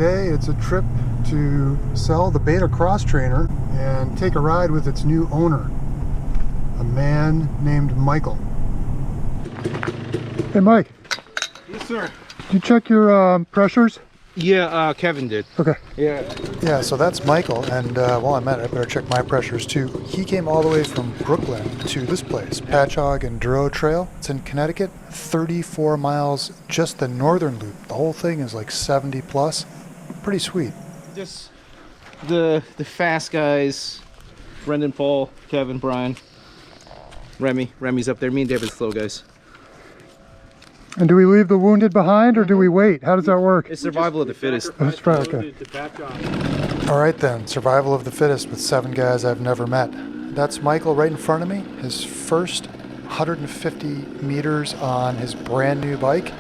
Today it's a trip to sell the Beta Cross Trainer and take a ride with its new owner, a man named Michael. Hey Mike. Yes sir. Did you check your pressures? Yeah, Kevin did. Okay. Yeah, so that's Michael, and while I'm at it, I better check my pressures too. He came all the way from Brooklyn to this place, Pachaug Enduro Trail. It's in Connecticut, 34 miles, just the northern loop. The whole thing is like 70 plus. Pretty sweet. Just the fast guys, Brendan, Paul, Kevin, Brian, Remy's up there. Me and David slow guys. And do we leave the wounded behind or do we wait? How does that work? It's survival of the fittest. That's right, okay. All right then, survival of the fittest with 7 guys I've never met. That's Michael right in front of me. His first 150 meters on his brand new bike,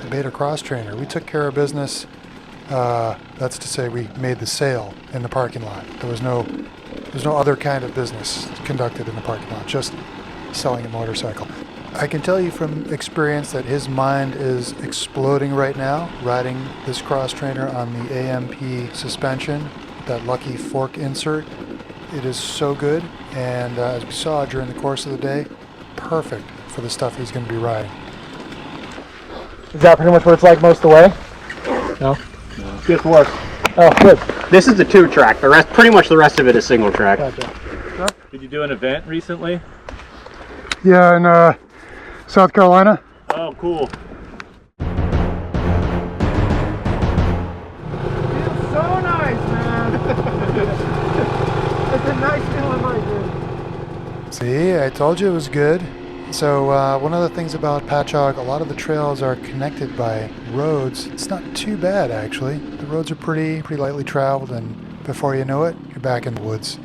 the Beta Cross Trainer. We took care of business. That's to say we made the sale in the parking lot. There's no other kind of business conducted in the parking lot, just selling a motorcycle. I can tell you from experience that his mind is exploding right now, riding this cross trainer on the AMP suspension, that lucky fork insert. It is so good, and as we saw during the course of the day, perfect for the stuff he's going to be riding. Is that pretty much what it's like most of the way? No. Just work. Oh, good. This is the 2-track. The rest, pretty much the rest of it is single track. Gotcha. Did you do an event recently? Yeah, in South Carolina. Oh, cool. So nice, man. It's a nice feeling right here. See, I told you it was good. So one of the things about Pachaug, a lot of the trails are connected by roads. It's not too bad actually. The roads are pretty lightly traveled, and before you know it, you're back in the woods.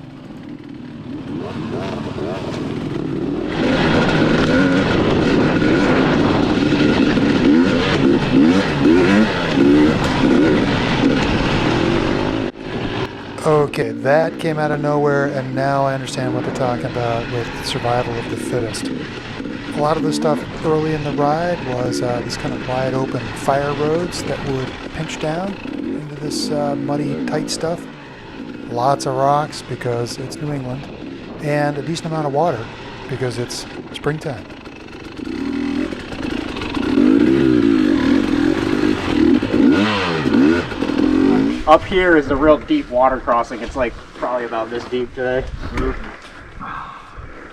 Okay, that came out of nowhere, and now I understand what they're talking about with survival of the fittest. A lot of the stuff early in the ride was these kind of wide open fire roads that would pinch down into this muddy, tight stuff. Lots of rocks because it's New England, and a decent amount of water because it's springtime. Up here is the real deep water crossing. It's like probably about this deep today.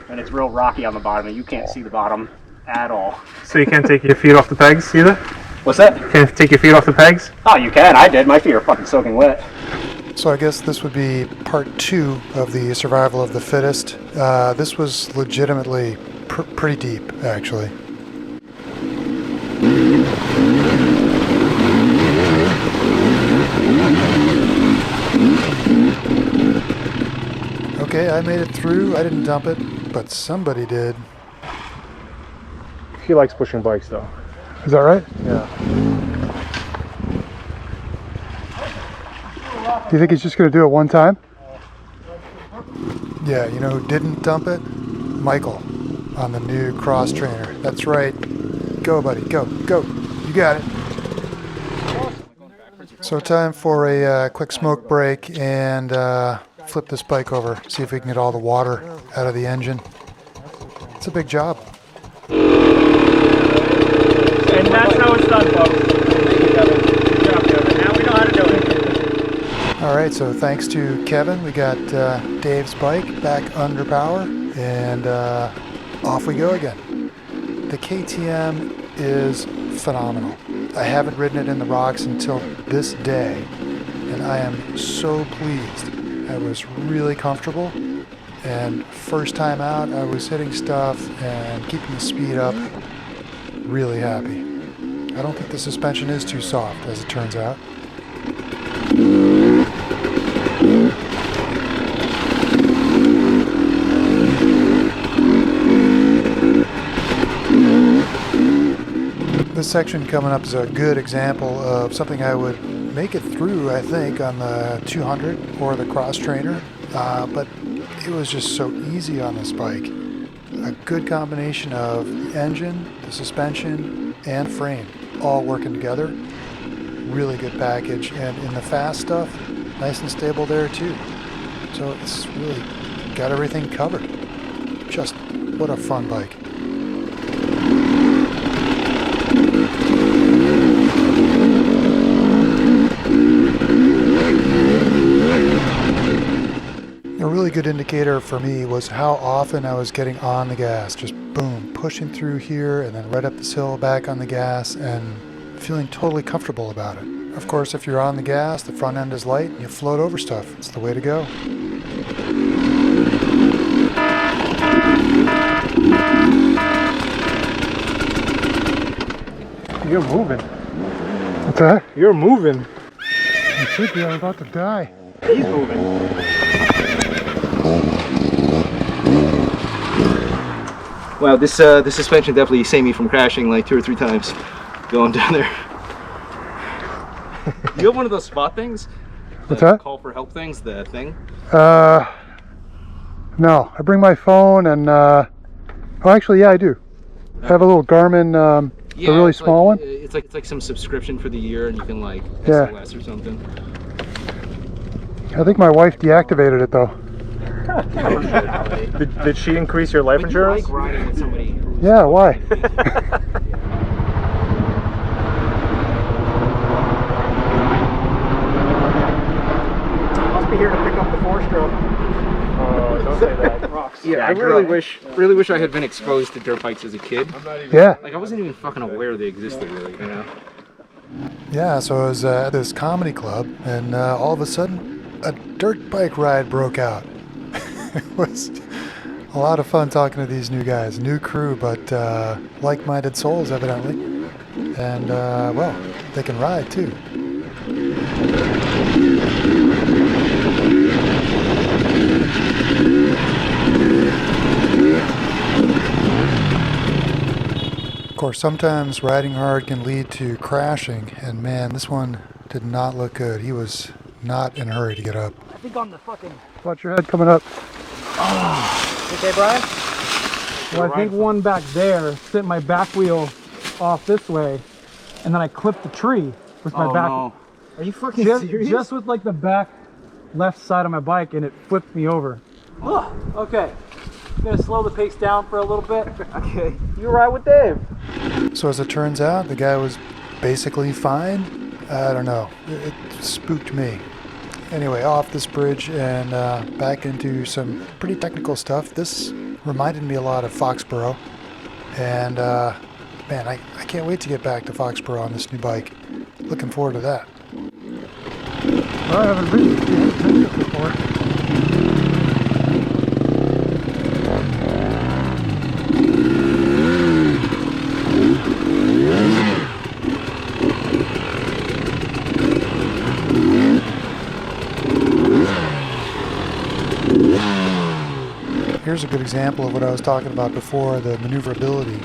And it's real rocky on the bottom, and you can't see the bottom at all. So you can't take your feet off the pegs either? What's that? Can't take your feet off the pegs? Oh, you can. I did. My feet are fucking soaking wet. So I guess this would be part 2 of the survival of the fittest. This was legitimately pretty deep, actually. Okay, I made it through. I didn't dump it, but somebody did. He likes pushing bikes though. Is that right? Yeah. Do you think he's just going to do it one time? Yeah, you know who didn't dump it? Michael on the new cross trainer. That's right. Go, buddy. Go. You got it. So time for a quick smoke break and flip this bike over. See if we can get all the water out of the engine. It's a big job. And that's how it's done, folks. Good job, Kevin. Now we know how to do it. All right, so thanks to Kevin, we got Dave's bike back under power, and off we go again. The KTM is phenomenal. I haven't ridden it in the rocks until this day, and I am so pleased. I was really comfortable, and first time out, I was hitting stuff and keeping the speed up. Really happy. I don't think the suspension is too soft, as it turns out. This section coming up is a good example of something I would make it through, I think, on the 200 or the cross trainer, but it was just so easy on this bike. A good combination of the engine, the suspension, and frame all working together. really good package, and in the fast stuff, nice and stable there too. So it's really got everything covered. Just what a fun bike. A really good indicator for me was how often I was getting on the gas. Just boom, pushing through here and then right up this hill, back on the gas, and feeling totally comfortable about it. Of course, if you're on the gas, the front end is light and you float over stuff. It's the way to go. You're moving. What's that? You're moving. I should be. I'm about to die. He's moving. Wow, this suspension definitely saved me from crashing like 2 or 3 times going down there. You have one of those spot things? What's that? Call for help things, the thing? No. I bring my phone and, oh, actually, yeah, I do. I have a little Garmin, the really small one. It's like some subscription for the year, and you can like Yeah. SOS or something. I think my wife deactivated it though. Did she increase your life But insurance? you like riding with somebody. Yeah, why? Must be here to pick up the 4-stroke. Oh, don't say that. Rocks. Yeah, I really wish I had been exposed to dirt bikes as a kid. Yeah. Like I wasn't even fucking aware they existed, really. You know. Yeah, so I was at this comedy club, and all of a sudden, a dirt bike ride broke out. It was a lot of fun talking to these new guys. New crew, but like-minded souls, evidently. And, well, they can ride, too. Of course, sometimes riding hard can lead to crashing, and man, this one did not look good. He was not in a hurry to get up. I think on the fucking... Watch your head coming up. Okay, Brian? Well, I think one back there sent my back wheel off this way, and then I clipped the tree with my back. No. Are you fucking serious? Just with like the back left side of my bike, and it flipped me over. Oh, okay. I'm gonna slow the pace down for a little bit. Okay. You ride with Dave. So as it turns out, the guy was basically fine. I don't know. It spooked me. Anyway, off this bridge and back into some pretty technical stuff. This reminded me a lot of Foxborough. And man, I can't wait to get back to Foxborough on this new bike. Looking forward to that. Well, I haven't ridden this before. Here's a good example of what I was talking about before, the maneuverability.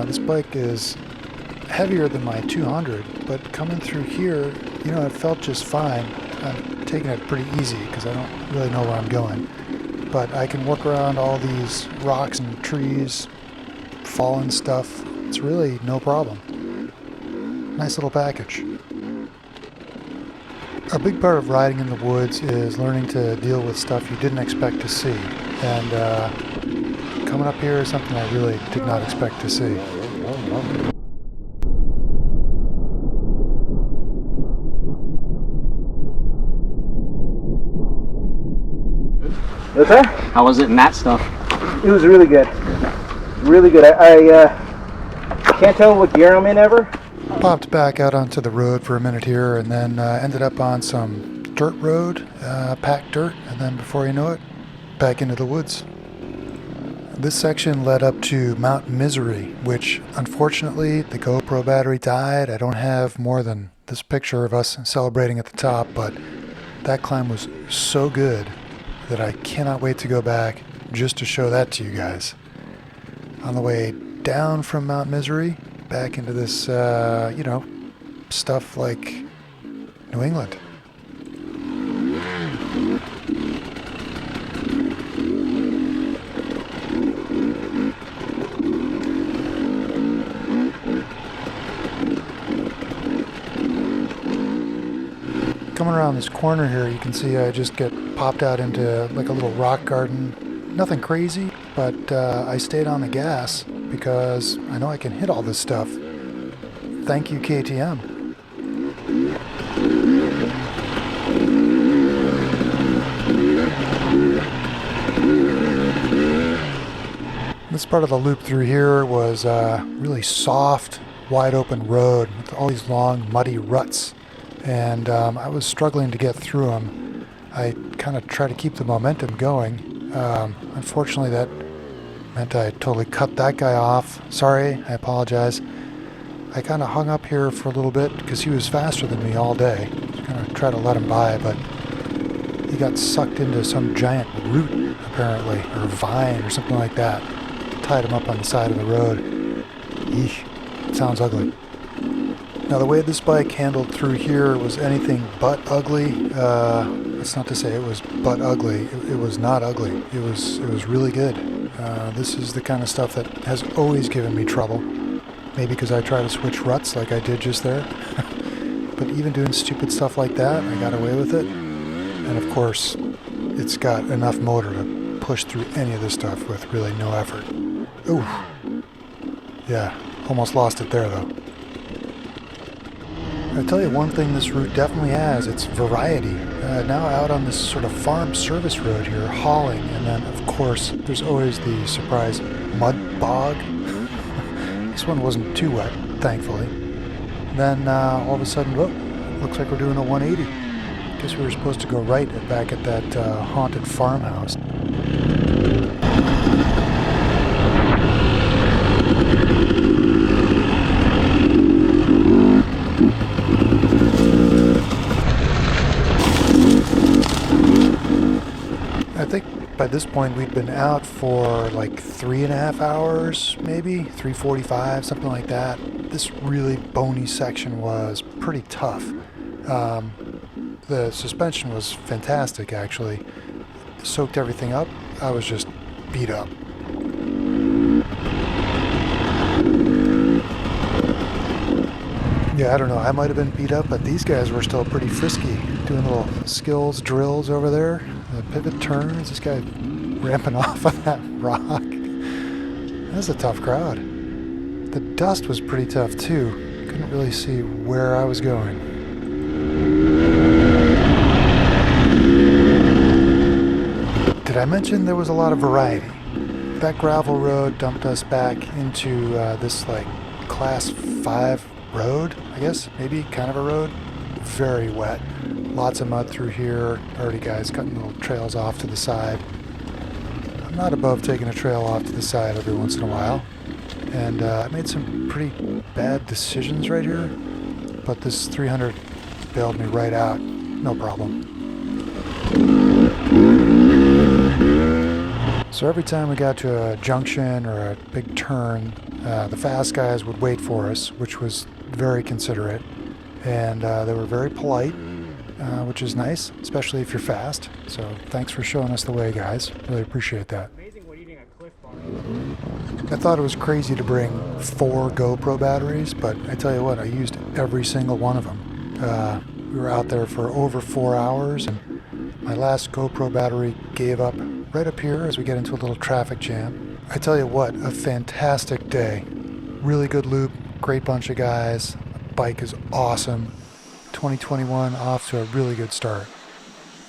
This bike is heavier than my 200, but coming through here, you know, it felt just fine. I'm taking it pretty easy because I don't really know where I'm going. But I can work around all these rocks and trees, fallen stuff. It's really no problem. Nice little package. A big part of riding in the woods is learning to deal with stuff you didn't expect to see. And coming up here is something I really did not expect to see. Okay. How was it in that stuff? It was really good. Really good. I can't tell what gear I'm in ever. Popped back out onto the road for a minute here and then ended up on some dirt road, packed dirt, and then before you know it, back into the woods. This section led up to Mount Misery, which unfortunately the GoPro battery died. I don't have more than this picture of us celebrating at the top, but that climb was so good that I cannot wait to go back just to show that to you guys. On the way down from Mount Misery, back into this, you know, stuff like New England. Coming around this corner here, you can see I just get popped out into like a little rock garden. Nothing crazy, but I stayed on the gas because I know I can hit all this stuff. Thank you, KTM. This part of the loop through here was really soft, wide open road with all these long, muddy ruts. And I was struggling to get through them. I kind of tried to keep the momentum going. Unfortunately, that meant I totally cut that guy off. Sorry, I apologize. I kind of hung up here for a little bit because he was faster than me all day. Just kind of tried to let him by, but he got sucked into some giant root, apparently, or vine or something like that. Tied him up on the side of the road. Eesh, it sounds ugly. Now the way this bike handled through here was anything but ugly. That's not to say it was but ugly. It was not ugly. It was really good. This is the kind of stuff that has always given me trouble. Maybe because I try to switch ruts like I did just there. But even doing stupid stuff like that, I got away with it. And of course, it's got enough motor to push through any of this stuff with really no effort. Ooh. Yeah, almost lost it there though. I'll tell you one thing this route definitely has, it's variety. Now out on this sort of farm service road here, hauling, and then of course there's always the surprise mud bog. This one wasn't too wet, thankfully. Then all of a sudden, whoop, looks like we're doing a 180. Guess we were supposed to go right back at that haunted farmhouse. I think by this point we'd been out for like 3.5 hours, maybe 3:45, something like that. This really bony section was pretty tough. The suspension was fantastic, actually. Soaked everything up. I was just beat up. Yeah, I don't know. I might have been beat up, but these guys were still pretty frisky. Doing little skills drills over there. The pivot turns. This guy ramping off on that rock. That's a tough crowd. The dust was pretty tough, too. Couldn't really see where I was going. Did I mention there was a lot of variety? That gravel road dumped us back into this like class 5 road, I guess, maybe kind of a road. Very wet. Lots of mud through here. Already guys cutting little trails off to the side. I'm not above taking a trail off to the side every once in a while. And I made some pretty bad decisions right here, but this 300 bailed me right out. No problem. So every time we got to a junction or a big turn, the fast guys would wait for us, which was very considerate. And they were very polite, which is nice, especially if you're fast. So thanks for showing us the way, guys. Really appreciate that. I thought it was crazy to bring 4 GoPro batteries, but I tell you what, I used every single one of them. We were out there for over 4 hours, and my last GoPro battery gave up right up here as we get into a little traffic jam. I tell you what, a fantastic day. Really good loop, great bunch of guys. The bike is awesome. 2021 off to a really good start.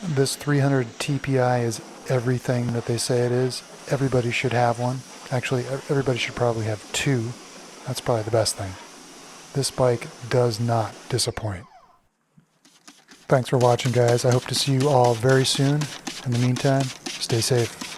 This 300 TPI is everything that they say it is. Everybody should have one. Actually, everybody should probably have 2. That's probably the best thing. This bike does not disappoint. Thanks for watching, guys. I hope to see you all very soon. In the meantime, stay safe.